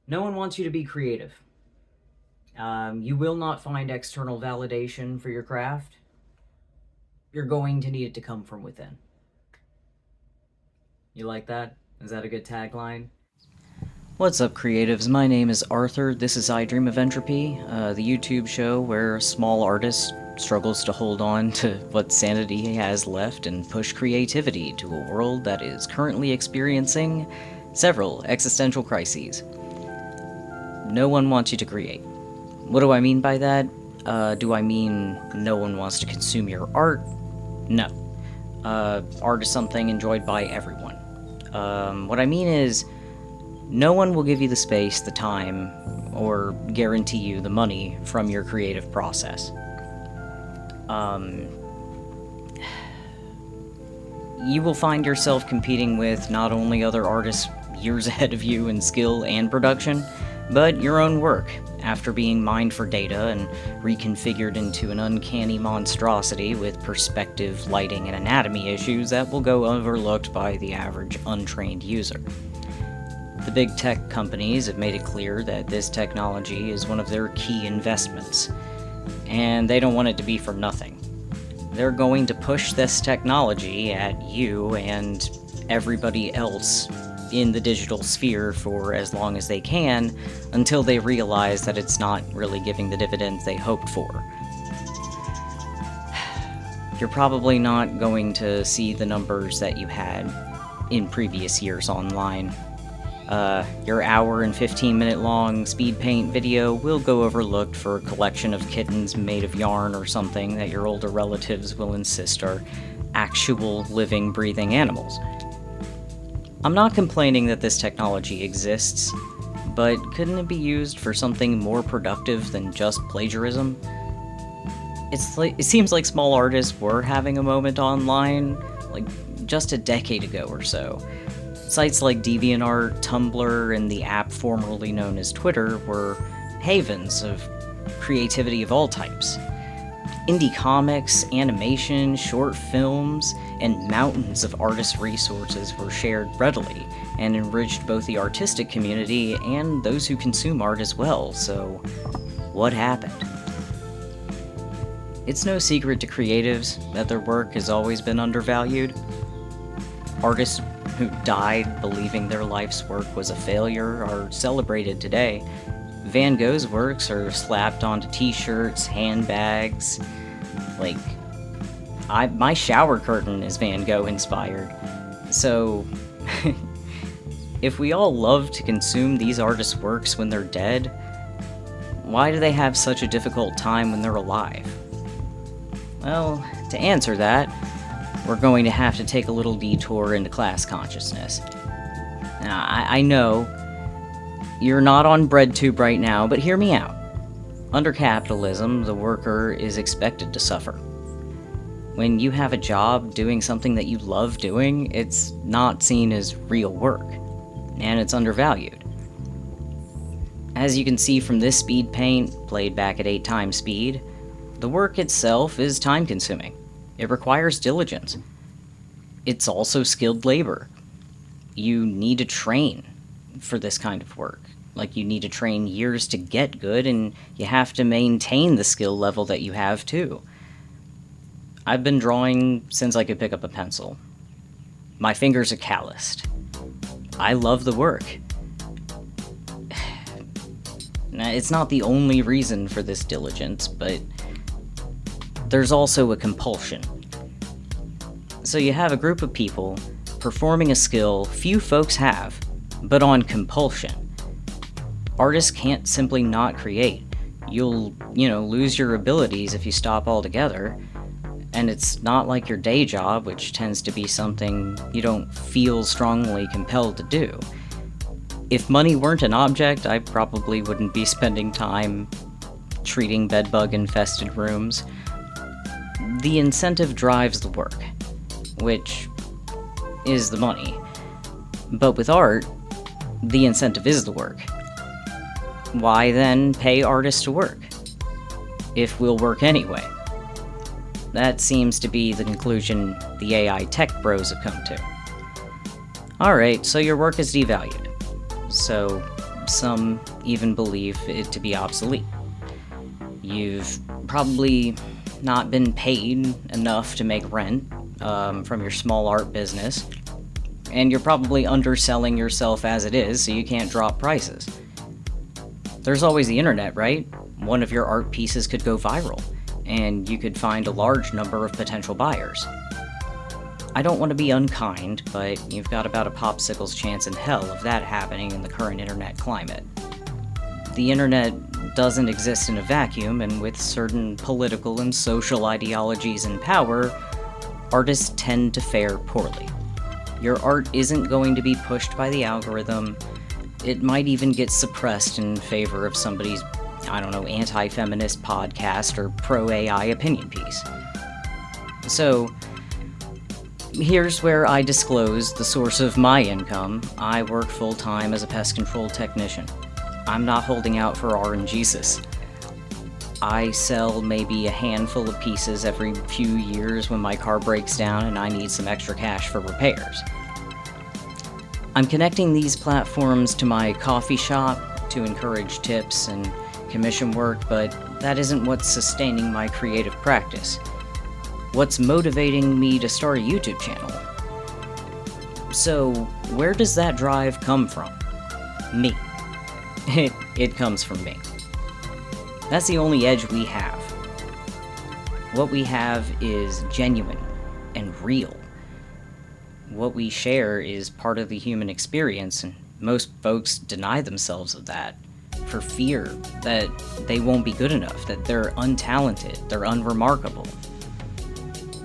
No one wants you to be creative. You will not find external validation for your craft. You're going to need it to come from within. You like that? Is that a good tagline? What's up, creatives? My name is Arthur. This is I Dream of Entropy, the YouTube show where a small artist struggles to hold on to what sanity he has left and push creativity to a world that is currently experiencing several existential crises. No one wants you to create. What do I mean by that? Do I mean no one wants to consume your art? No. Art is something enjoyed by everyone. What I mean is, no one will give you the space, the time, or guarantee you the money from your creative process. You will find yourself competing with not only other artists years ahead of you in skill and production, but your own work, after being mined for data and reconfigured into an uncanny monstrosity with perspective, lighting, and anatomy issues that will go overlooked by the average untrained user. The big tech companies have made it clear that this technology is one of their key investments, and they don't want it to be for nothing. They're going to push this technology at you and everybody else in the digital sphere for as long as they can, until they realize that it's not really giving the dividends they hoped for. You're probably not going to see the numbers that you had in previous years online. Your hour and 15-minute long speed paint video will go overlooked for a collection of kittens made of yarn or something that your older relatives will insist are actual living, breathing animals. I'm not complaining that this technology exists, but couldn't it be used for something more productive than just plagiarism? It seems like small artists were having a moment online, like just a decade ago or so. Sites like DeviantArt, Tumblr, and the app formerly known as Twitter were havens of creativity of all types. Indie comics, animation, short films, and mountains of artist resources were shared readily and enriched both the artistic community and those who consume art as well, so what happened? It's no secret to creatives that their work has always been undervalued. Artists who died believing their life's work was a failure are celebrated today. Van Gogh's works are slapped onto t-shirts, handbags. Like, my shower curtain is Van Gogh inspired. So, if we all love to consume these artists' works when they're dead, why do they have such a difficult time when they're alive? Well, to answer that, we're going to have to take a little detour into class consciousness. Now, I know you're not on BreadTube right now, but hear me out. Under capitalism, the worker is expected to suffer. When you have a job doing something that you love doing, it's not seen as real work, and it's undervalued. As you can see from this speed paint, played back at 8 times speed, the work itself is time-consuming. It requires diligence. It's also skilled labor. You need to train for this kind of work. Like, you need to train years to get good, and you have to maintain the skill level that you have, too. I've been drawing since I could pick up a pencil. My fingers are calloused. I love the work. Now, it's not the only reason for this diligence, but there's also a compulsion. So you have a group of people performing a skill few folks have, but on compulsion. Artists can't simply not create. You'll, lose your abilities if you stop altogether. And it's not like your day job, which tends to be something you don't feel strongly compelled to do. If money weren't an object, I probably wouldn't be spending time treating bedbug-infested rooms. The incentive drives the work, which is the money. But with art, the incentive is the work. Why then pay artists to work, if we'll work anyway? That seems to be the conclusion the AI tech bros have come to. Alright, so your work is devalued. So some even believe it to be obsolete. You've probably not been paid enough to make rent from your small art business, and you're probably underselling yourself as it is, so you can't drop prices. There's always the internet, right? One of your art pieces could go viral, and you could find a large number of potential buyers. I don't want to be unkind, but you've got about a popsicle's chance in hell of that happening in the current internet climate. The internet doesn't exist in a vacuum, and with certain political and social ideologies in power, artists tend to fare poorly. Your art isn't going to be pushed by the algorithm. It might even get suppressed in favor of somebody's, anti-feminist podcast or pro-AI opinion piece. So, here's where I disclose the source of my income. I work full-time as a pest control technician. I'm not holding out for RNGesus. I sell maybe a handful of pieces every few years when my car breaks down and I need some extra cash for repairs. I'm connecting these platforms to my coffee shop to encourage tips and commission work, but that isn't what's sustaining my creative practice. What's motivating me to start a YouTube channel? So, where does that drive come from? Me. It comes from me. That's the only edge we have. What we have is genuine and real. What we share is part of the human experience, and most folks deny themselves of that for fear that they won't be good enough, that they're untalented, they're unremarkable.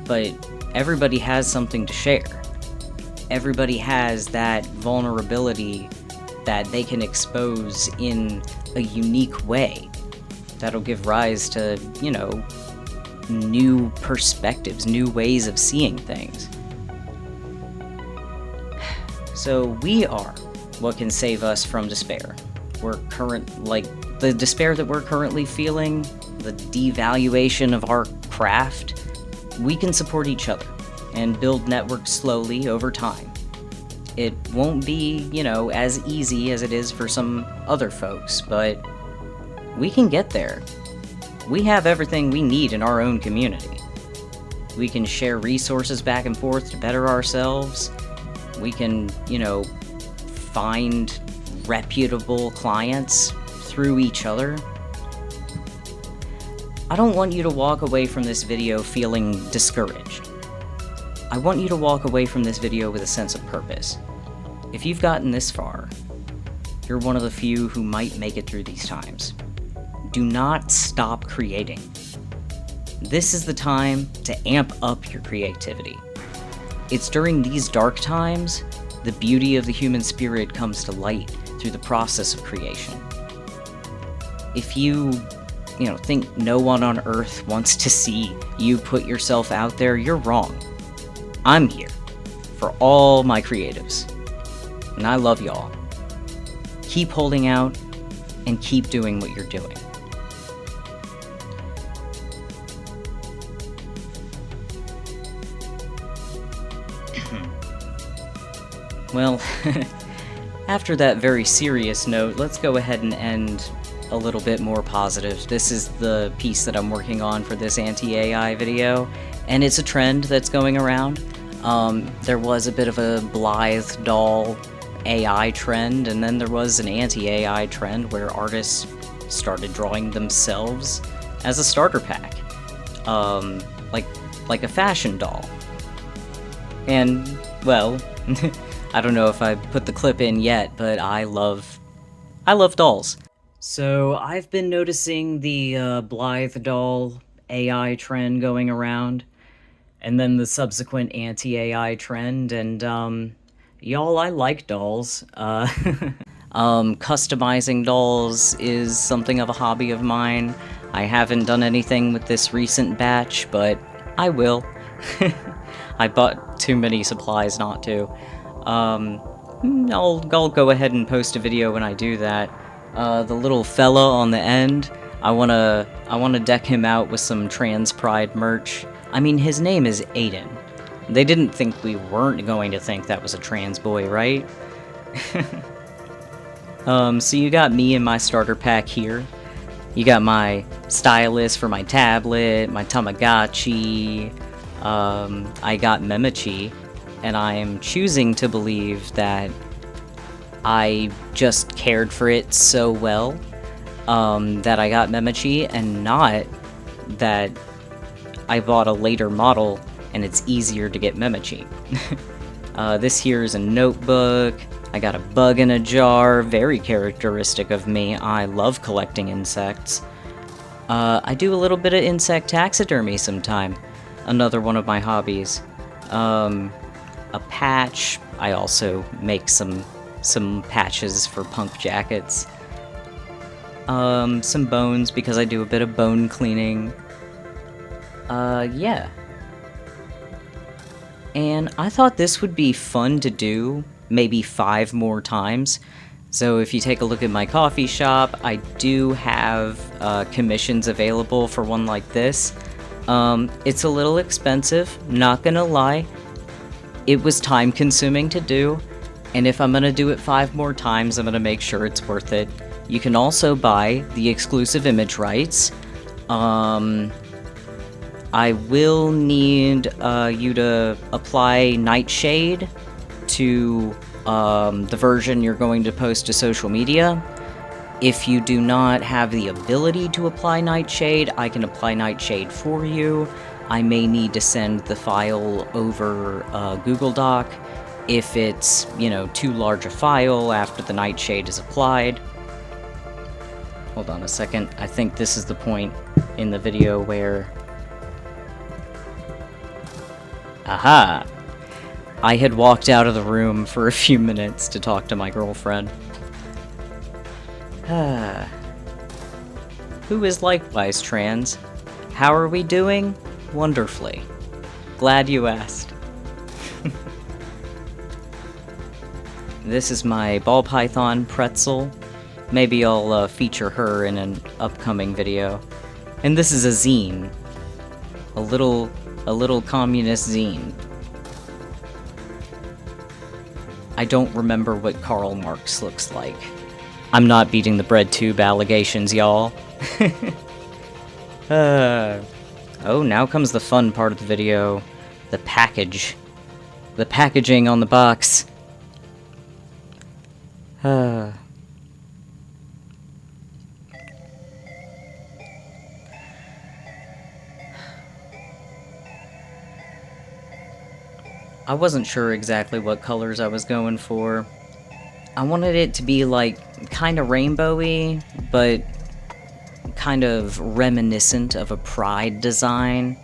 But everybody has something to share. Everybody has that vulnerability that they can expose in a unique way that'll give rise to, new perspectives, new ways of seeing things. So we are what can save us from despair. The despair that we're currently feeling, the devaluation of our craft, we can support each other and build networks slowly over time. It won't be, as easy as it is for some other folks, but we can get there. We have everything we need in our own community. We can share resources back and forth to better ourselves. We can, find reputable clients through each other. I don't want you to walk away from this video feeling discouraged. I want you to walk away from this video with a sense of purpose. If you've gotten this far, you're one of the few who might make it through these times. Do not stop creating. This is the time to amp up your creativity. It's during these dark times the beauty of the human spirit comes to light through the process of creation. If you think no one on earth wants to see you put yourself out there, you're wrong. I'm here for all my creatives, and I love y'all. Keep holding out and keep doing what you're doing. Well, after that very serious note, let's go ahead and end a little bit more positive. This is the piece that I'm working on for this anti-AI video, and it's a trend that's going around. There was a bit of a Blythe doll AI trend, and then there was an anti-AI trend where artists started drawing themselves as a starter pack, like a fashion doll. And, well, I don't know if I put the clip in yet, but I love dolls. So I've been noticing the Blythe doll AI trend going around, and then the subsequent anti-AI trend, and y'all, I like dolls. Customizing dolls is something of a hobby of mine. I haven't done anything with this recent batch, but I will. I bought too many supplies not to. I'll go ahead and post a video when I do that. The little fella on the end, I wanna deck him out with some trans pride merch. I mean, his name is Aiden. They didn't think we weren't going to think that was a trans boy, right? So you got me in my starter pack here. You got my stylus for my tablet, my Tamagotchi. I got Memechi, and I am choosing to believe that I just cared for it so well that I got Memechi, and not that I bought a later model and it's easier to get Memechi. This here is a notebook. I got a bug in a jar, very characteristic of me. I love collecting insects. I do a little bit of insect taxidermy sometime, another one of my hobbies. A patch, I also make some patches for punk jackets. Some bones, because I do a bit of bone cleaning. Yeah. And I thought this would be fun to do, maybe 5 more times. So if you take a look at my coffee shop, I do have commissions available for one like this. It's a little expensive, not gonna lie. It was time consuming to do, and if I'm gonna do it 5 more times, I'm gonna make sure it's worth it. You can also buy the exclusive image rights. I will need you to apply Nightshade to the version you're going to post to social media. If you do not have the ability to apply Nightshade, I can apply Nightshade for you. I may need to send the file over Google Doc if it's, you know, too large a file after the Nightshade is applied. Hold on a second. I think this is the point in the video where... Aha! I had walked out of the room for a few minutes to talk to my girlfriend. Who is likewise trans? How are we doing? Wonderfully. Glad you asked. This is my ball python Pretzel. Maybe I'll feature her in an upcoming video. And this is a zine. A little communist zine. I don't remember what Karl Marx looks like. I'm not beating the bread tube allegations, y'all. Oh, now comes the fun part of the video. The package. The packaging on the box. I wasn't sure exactly what colors I was going for. I wanted it to be like kind of rainbowy, but kind of reminiscent of a pride design.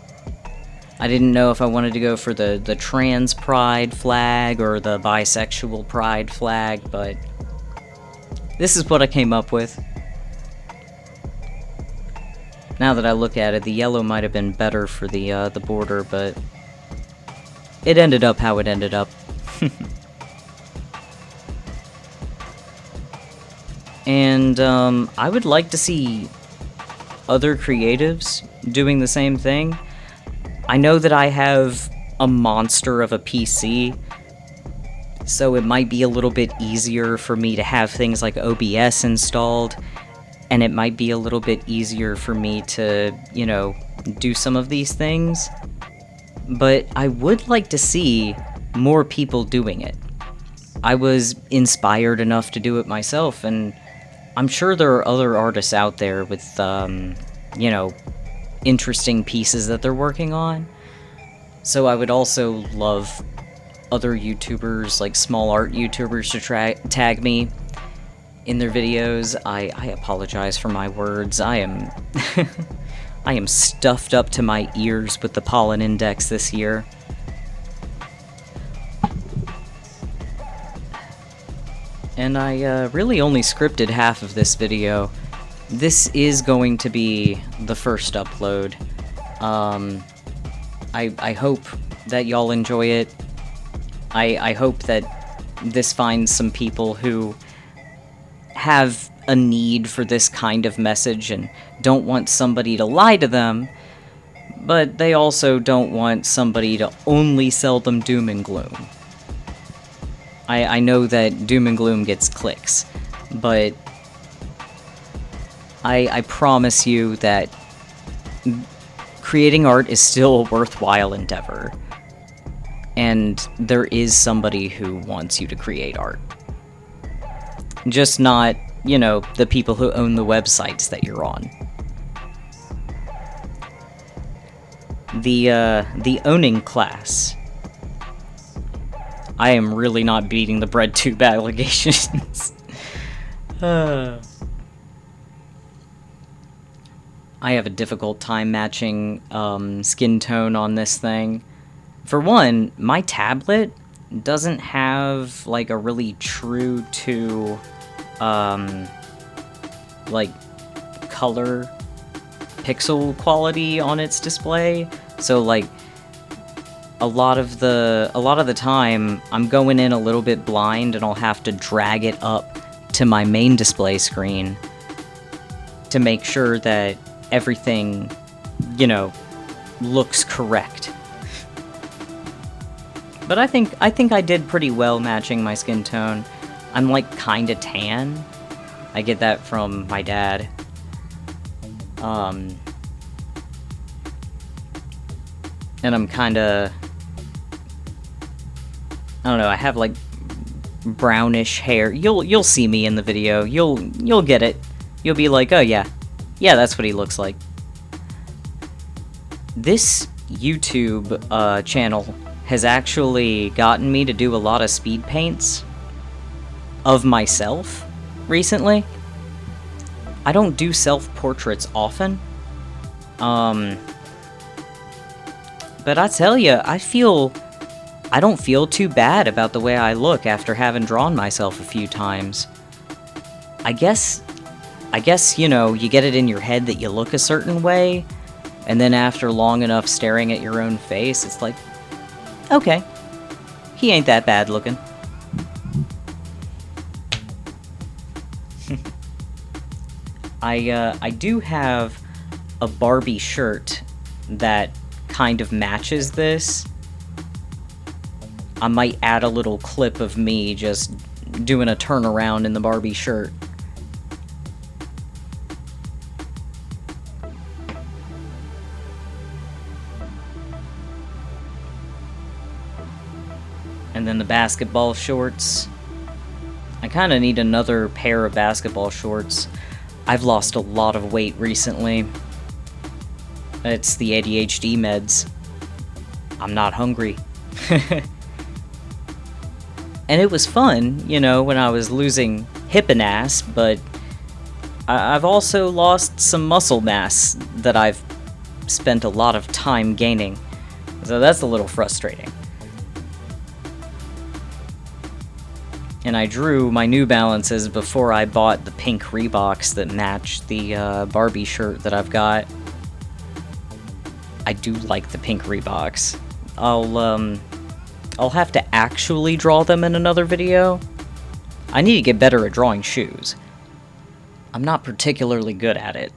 I didn't know if I wanted to go for the trans pride flag or the bisexual pride flag, but this is what I came up with. Now that I look at it, the yellow might have been better for the border, but it ended up how it ended up. And I would like to see other creatives doing the same thing. I know that I have a monster of a PC, so it might be a little bit easier for me to have things like OBS installed, and it might be a little bit easier for me to, you know, do some of these things. But I would like to see more people doing it. I was inspired enough to do it myself, and I'm sure there are other artists out there with, you know, interesting pieces that they're working on. So I would also love other YouTubers, like small art YouTubers, to tag me in their videos. I apologize for my words. I am I am stuffed up to my ears with the pollen index this year. And I really only scripted half of this video. This is going to be the first upload. I hope that y'all enjoy it. I hope that this finds some people who have a need for this kind of message and don't want somebody to lie to them, but they also don't want somebody to only sell them doom and gloom. I know that doom and gloom gets clicks, but I promise you that creating art is still a worthwhile endeavor. And there is somebody who wants you to create art. Just not, you know, the people who own the websites that you're on. The owning class. I am really not beating the bread tube allegations. I have a difficult time matching skin tone on this thing. For one, my tablet doesn't have like a really true to like color pixel quality on its display. So like a lot of the time I'm going in a little bit blind, and I'll have to drag it up to my main display screen to make sure that everything, you know, looks correct. But I think I did pretty well matching my skin tone. I'm like kinda tan. I get that from my dad. And I'm kinda, I don't know, I have like brownish hair. You'll see me in the video. You'll get it. You'll be like, "Oh yeah. Yeah, that's what he looks like." This YouTube channel has actually gotten me to do a lot of speed paints of myself recently. I don't do self-portraits often. But I tell you, I don't feel too bad about the way I look after having drawn myself a few times. I guess, you know, you get it in your head that you look a certain way, and then after long enough staring at your own face, it's like, okay, he ain't that bad looking. I do have a Barbie shirt that kind of matches this. I might add a little clip of me just doing a turnaround in the Barbie shirt. And then the basketball shorts. I kind of need another pair of basketball shorts. I've lost a lot of weight recently. It's the ADHD meds. I'm not hungry. And it was fun, you know, when I was losing hip and ass, but I've also lost some muscle mass that I've spent a lot of time gaining. So that's a little frustrating. And I drew my New Balances before I bought the pink Reeboks that match the Barbie shirt that I've got. I do like the pink Reeboks. I'll have to actually draw them in another video. I need to get better at drawing shoes. I'm not particularly good at it.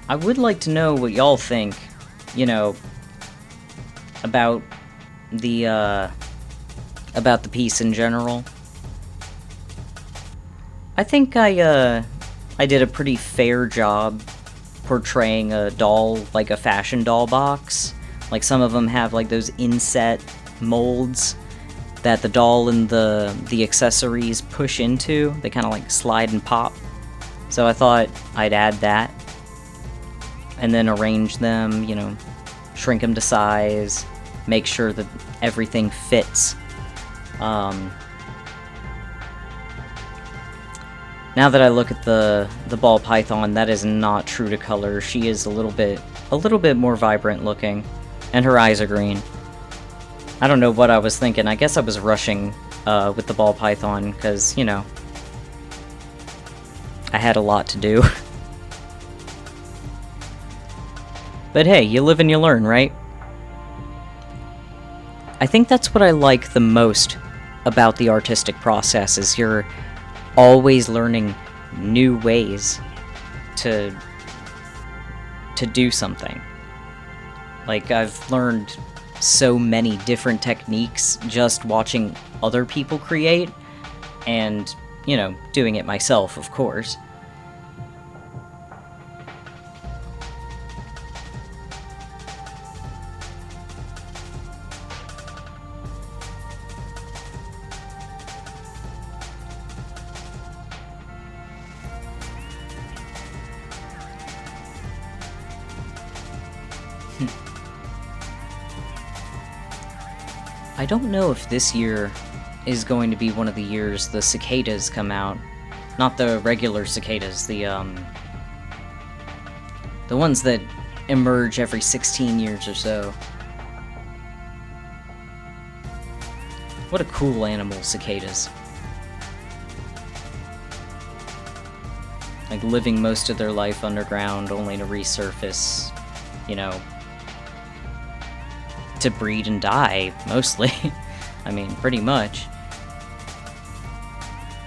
I would like to know what y'all think, you know, about the piece in general. I think I did a pretty fair job portraying a doll, like a fashion doll box. Like, some of them have, like, those inset molds that the doll and the accessories push into. They kind of, like, slide and pop. So I thought I'd add that. And then arrange them, you know, shrink them to size, make sure that everything fits. Now that I look at the ball python, that is not true to color. She is a little bit more vibrant looking, and her eyes are green. I don't know what I was thinking. I guess I was rushing with the ball python because, you know, I had a lot to do. But hey, you live and you learn, right? I think that's what I like the most about the artistic process, is you're always learning new ways to do something. Like, I've learned so many different techniques just watching other people create, and, you know, doing it myself, of course. I don't know if this year is going to be one of the years the cicadas come out. Not the regular cicadas, the ones that emerge every 16 years or so. What a cool animal, cicadas. Like, living most of their life underground, only to resurface, you know, to breed and die, mostly. I mean, pretty much.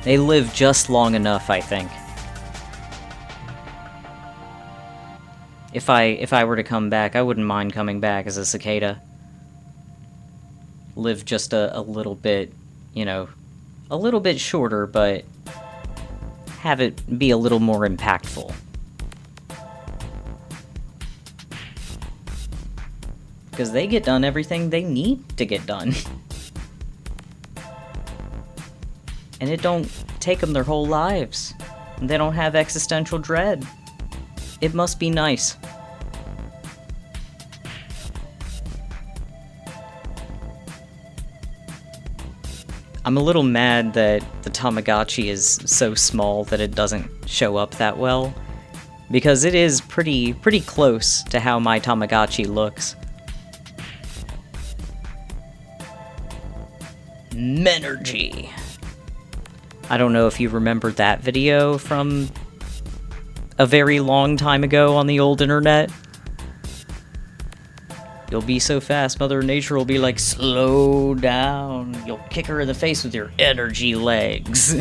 They live just long enough, I think. If I were to come back, I wouldn't mind coming back as a cicada. Live just a little bit, you know, a little bit shorter, but have it be a little more impactful. Because they get done everything they need to get done. And it don't take them their whole lives. And they don't have existential dread. It must be nice. I'm a little mad that the Tamagotchi is so small that it doesn't show up that well, because it is pretty close to how my Tamagotchi looks. Menergy. I don't know if you remember that video from a very long time ago on the old internet. You'll be so fast, Mother Nature will be like, slow down. You'll kick her in the face with your energy legs.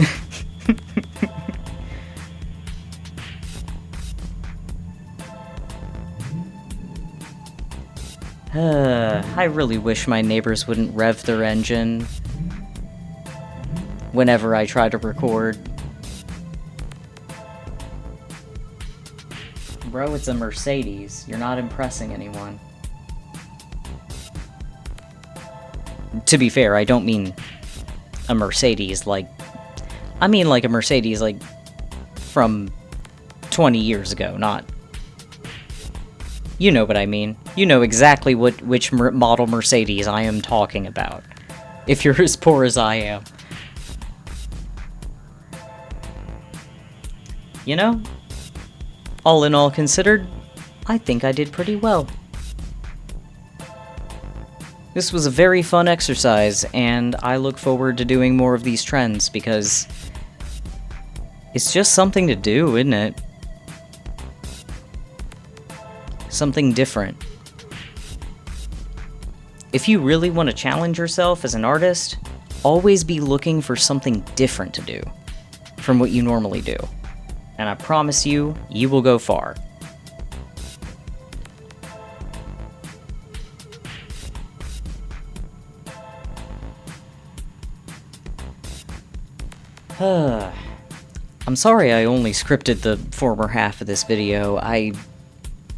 I really wish my neighbors wouldn't rev their engine whenever I try to record. Bro, it's a Mercedes. You're not impressing anyone. To be fair, I don't mean a Mercedes like... I mean like a Mercedes like from 20 years ago, not... You know what I mean. You know exactly which model Mercedes I am talking about. If you're as poor as I am. You know, all in all considered, I think I did pretty well. This was a very fun exercise, and I look forward to doing more of these trends, because it's just something to do, isn't it? Something different. If you really want to challenge yourself as an artist, always be looking for something different to do from what you normally do. And I promise you, you will go far. I'm sorry I only scripted the former half of this video. I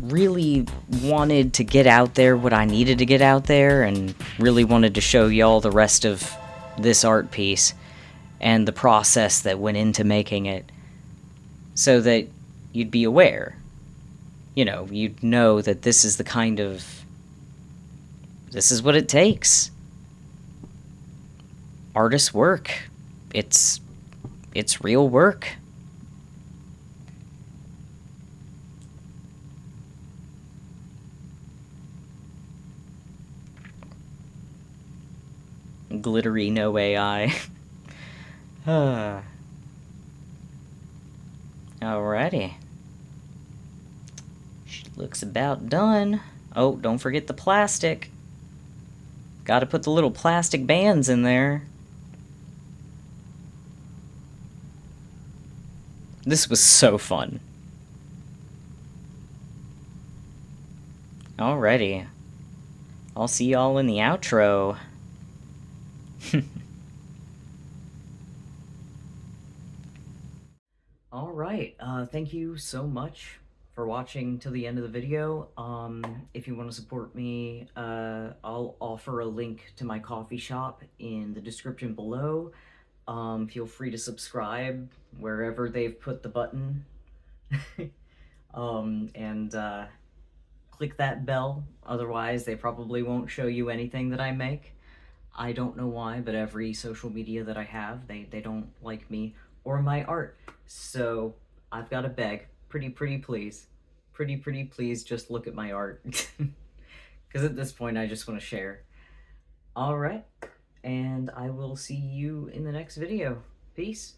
really wanted to get out there what I needed to get out there, and really wanted to show y'all the rest of this art piece and the process that went into making it, so that you'd be aware. You know, you'd know that this is the kind of... this is what it takes. Artists' work. It's real work. Glittery, no AI. Alrighty. Looks about done. Oh, don't forget the plastic. Gotta put the little plastic bands in there. This was so fun. Alrighty. I'll see y'all in the outro. Alright, thank you so much for watching till the end of the video. If you want to support me, I'll offer a link to my coffee shop in the description below. Feel free to subscribe wherever they've put the button. And click that bell, otherwise they probably won't show you anything that I make. I don't know why, but every social media that I have, they don't like me or my art. So I've got to beg, pretty please. Pretty please just look at my art. Because at this point I just want to share. Alright, and I will see you in the next video. Peace.